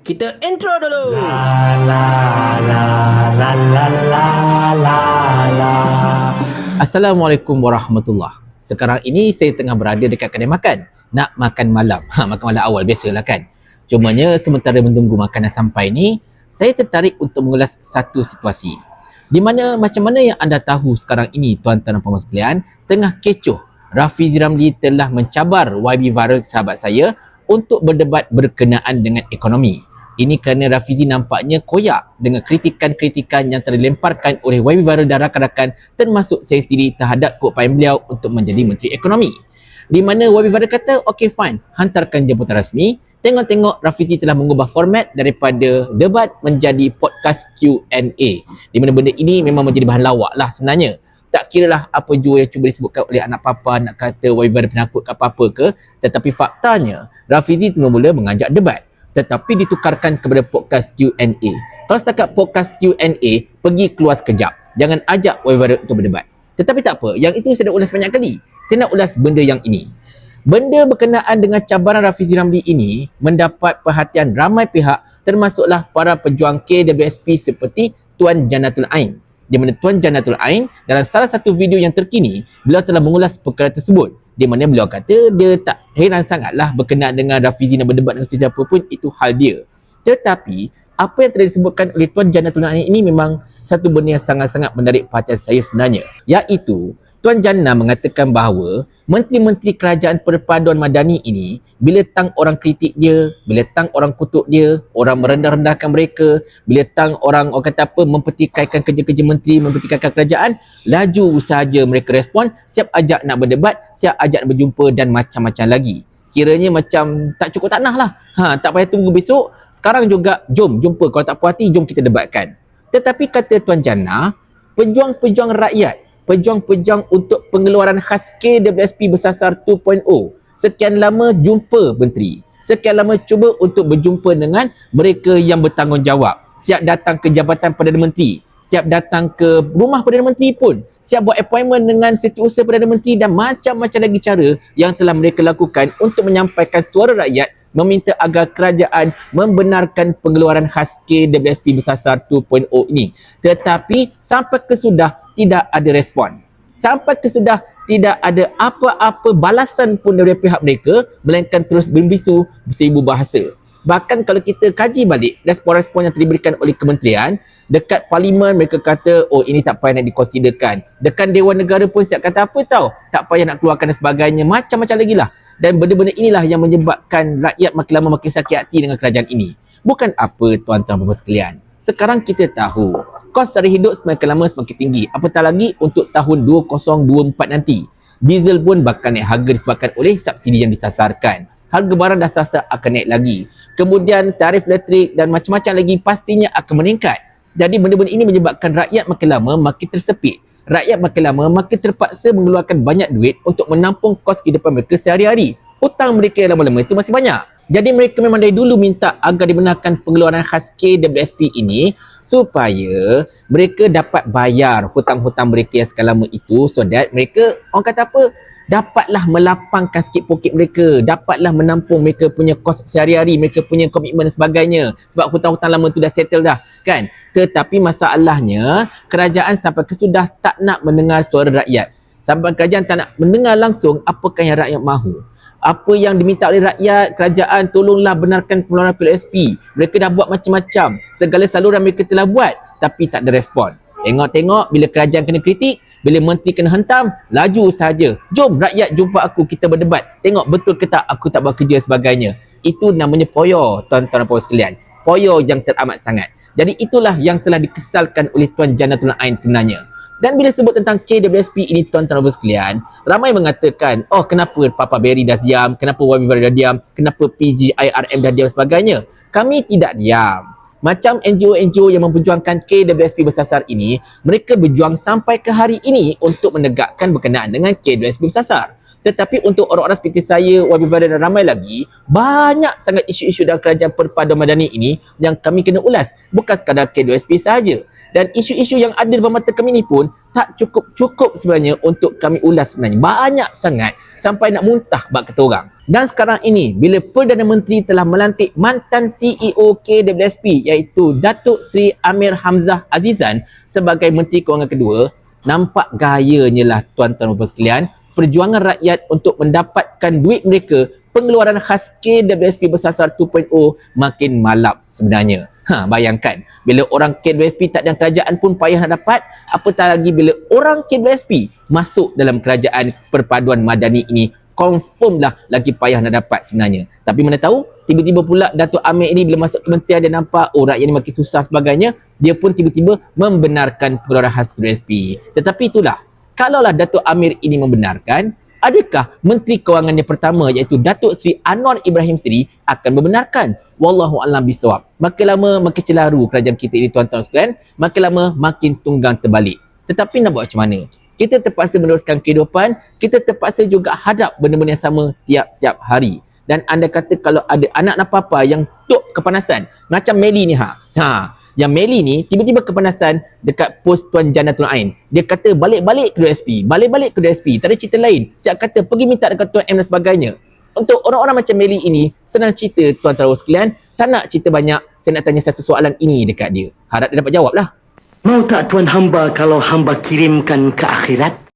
Kita intro dulu. Assalamualaikum warahmatullahi. Sekarang ini saya tengah berada dekat kedai makan. Nak makan malam. Makan malam awal biasalah kan. Cumanya sementara menunggu makanan sampai ni, saya tertarik untuk mengulas satu situasi. Di mana macam mana yang anda tahu sekarang ini tuan-tuan dan puan sekalian, tengah kecoh Rafizi Ramli telah mencabar YB Viral sahabat saya untuk berdebat berkenaan dengan ekonomi. Ini kerana Rafizi nampaknya koyak dengan kritikan-kritikan yang telah dilemparkan oleh YB Viral dan rakan-rakan, termasuk saya sendiri, terhadap keupayaan beliau untuk menjadi Menteri Ekonomi. Di mana YB Viral kata, okay fine, hantarkan jemputan rasmi. Tengok-tengok Rafizi telah mengubah format daripada debat menjadi podcast Q&A. Di mana benda ini memang menjadi bahan lawak lah sebenarnya. Tak kiralah apa jua yang cuba disebutkan oleh anak papa nak kata YB Viral penakut ke apa-apa ke, tetapi faktanya Rafizi mula-mula mengajak debat, tetapi ditukarkan kepada podcast Q&A. Kalau setakat podcast Q&A, pergi keluar sekejap. Jangan ajak YB Viral untuk berdebat. Tetapi tak apa, yang itu saya dah ulas banyak kali. Saya nak ulas benda yang ini. Benda berkenaan dengan cabaran Rafizi Ramli ini mendapat perhatian ramai pihak, termasuklah para pejuang KWSP seperti Tuan Jannatul Ain. Di mana Tuan Jannatul Ain dalam salah satu video yang terkini, beliau telah mengulas perkara tersebut. Di mana beliau kata dia tak heran sangatlah berkenaan dengan Rafizi nak berdebat dengan sesiapa pun, itu hal dia. Tetapi apa yang telah disebutkan oleh Tuan Jannatul Ain ini memang satu benda yang sangat-sangat menarik perhatian saya sebenarnya, iaitu Tuan Janna mengatakan bahawa menteri-menteri kerajaan perpaduan madani ini, bila tang orang kritik dia, bila tang orang kutuk dia, orang merendah-rendahkan mereka, bila tang orang kata apa, mempertikaikan kerja-kerja menteri, mempertikaikan kerajaan, laju sahaja mereka respon, siap ajak nak berdebat, siap ajak nak berjumpa dan macam-macam lagi. Kiranya macam tak cukup tanah lah. Tak payah tunggu besok, sekarang juga jom jumpa, kalau tak puas hati jom kita debatkan. Tetapi kata Tuan Janna, pejuang-pejuang rakyat, pejuang-pejuang untuk pengeluaran khas KWSP bersasar 2.0, sekian lama jumpa menteri, sekian lama cuba untuk berjumpa dengan mereka yang bertanggungjawab, siap datang ke Jabatan Perdana Menteri, siap datang ke rumah Perdana Menteri pun, siap buat appointment dengan Setiausaha Perdana Menteri dan macam-macam lagi cara yang telah mereka lakukan untuk menyampaikan suara rakyat, meminta agar kerajaan membenarkan pengeluaran khas KWSP bersasar 2.0 ini. Tetapi sampai ke sudah tidak ada respon. Sampai ke sudah tidak ada apa-apa balasan pun dari pihak mereka, melainkan terus berbisu berseribu bahasa. Bahkan kalau kita kaji balik respon-respon yang diberikan oleh kementerian, dekat parlimen mereka kata, oh ini tak payah nak dikonsiderkan. Dekat Dewan Negara pun siap kata apa tahu, tak payah nak keluarkan dan sebagainya, macam-macam lagi lah. Dan benda-benda inilah yang menyebabkan rakyat makin lama makin sakit hati dengan kerajaan ini. Bukan apa tuan-tuan dan puan sekalian, sekarang kita tahu kos sara hidup semakin lama semakin tinggi, apatah lagi untuk tahun 2024 nanti. Diesel pun bakal naik harga disebabkan oleh subsidi yang disasarkan. Harga barang dasar akan naik lagi. Kemudian tarif elektrik dan macam-macam lagi pastinya akan meningkat. Jadi benda-benda ini menyebabkan rakyat makin lama makin tersepit. Rakyat makin lama makin terpaksa mengeluarkan banyak duit untuk menampung kos kehidupan mereka sehari-hari. Hutang mereka yang lama-lama itu masih banyak. Jadi mereka memang dari dulu minta agar dibenarkan pengeluaran khas KWSP ini supaya mereka dapat bayar hutang-hutang mereka yang sekian lama itu, so that mereka, orang kata apa, dapatlah melapangkan sikit poket mereka, dapatlah menampung mereka punya kos sehari-hari, mereka punya komitmen dan sebagainya. Sebab hutang-hutang lama tu dah settle dah, kan? Tetapi masalahnya, kerajaan sampai ke sudah tak nak mendengar suara rakyat. Sampai kerajaan tak nak mendengar langsung apakah yang rakyat mahu. Apa yang diminta oleh rakyat, kerajaan tolonglah benarkan pengeluaran PLSP. Mereka dah buat macam-macam, segala saluran mereka telah buat, tapi tak ada respon. Tengok-tengok bila kerajaan kena kritik, bila menteri kena hentam, laju saja. Jom rakyat jumpa aku, kita berdebat. Tengok betul ke tak aku tak buat kerja sebagainya. Itu namanya poyo, tuan-tuan dan puan sekalian. Poyo yang teramat sangat. Jadi itulah yang telah dikesalkan oleh Tuan Jannatul Ain sebenarnya. Dan bila sebut tentang KWSP ini, tuan-tuan dan puan sekalian, ramai mengatakan, oh kenapa Papa Berry dah diam, kenapa YB Viral dah diam, kenapa PGIRM dah diam dan sebagainya. Kami tidak diam. Macam NGO-NGO yang memperjuangkan KWSP bersasar ini, mereka berjuang sampai ke hari ini untuk menegakkan berkenaan dengan KWSP bersasar. Tetapi untuk orang-orang seperti saya, Wabi Fadil dan ramai lagi, banyak sangat isu-isu dalam kerajaan perpaduan madani ini yang kami kena ulas. Bukan sekadar K2SP sahaja. Dan isu-isu yang ada di mata kami ni pun tak cukup-cukup sebenarnya untuk kami ulas sebenarnya. Banyak sangat sampai nak muntah bak kata orang. Dan sekarang ini, bila Perdana Menteri telah melantik mantan CEO KWSP iaitu Datuk Seri Amir Hamzah Azizan sebagai Menteri Kewangan kedua, nampak gayanya lah tuan-tuan dan puan sekalian, perjuangan rakyat untuk mendapatkan duit mereka, pengeluaran khas KWSP bersasar 2.0 makin malap sebenarnya. Bayangkan, bila orang KWSP tak ada kerajaan pun payah nak dapat, apatah lagi bila orang KWSP masuk dalam kerajaan perpaduan madani ini, confirm lah lagi payah nak dapat sebenarnya. Tapi mana tahu, tiba-tiba pula Datuk Amir ini bila masuk kementerian dia nampak rakyat ni makin susah sebagainya, dia pun tiba-tiba membenarkan pengeluaran khas KWSP. Tetapi itulah, kalaulah Datuk Amir ini membenarkan, adakah Menteri Kewangan yang pertama iaitu Datuk Seri Anwar Ibrahim sendiri akan membenarkan? Wallahu a'lam bisawab. Makin lama makin celaru kerajaan kita ini tuan-tuan sekalian, makin lama makin tunggang terbalik. Tetapi nak buat macam mana? Kita terpaksa meneruskan kehidupan, kita terpaksa juga hadap benda-benda yang sama tiap-tiap hari. Dan anda kata kalau ada anak apa-apa yang tok kepanasan, macam Meli ni yang Meli ni tiba-tiba kepanasan dekat pos Tuan Jannatul Ain. Dia kata balik-balik ke DSP, balik-balik ke DSP. Tak ada cerita lain. Siap kata pergi minta dekat Tuan M dan sebagainya. Untuk orang-orang macam Meli ini, senang cerita tuan-tuan sekalian. Tak nak cerita banyak, saya nak tanya satu soalan ini dekat dia. Harap dia dapat jawab lah. Mau tak Tuan hamba kalau hamba kirimkan ke akhirat?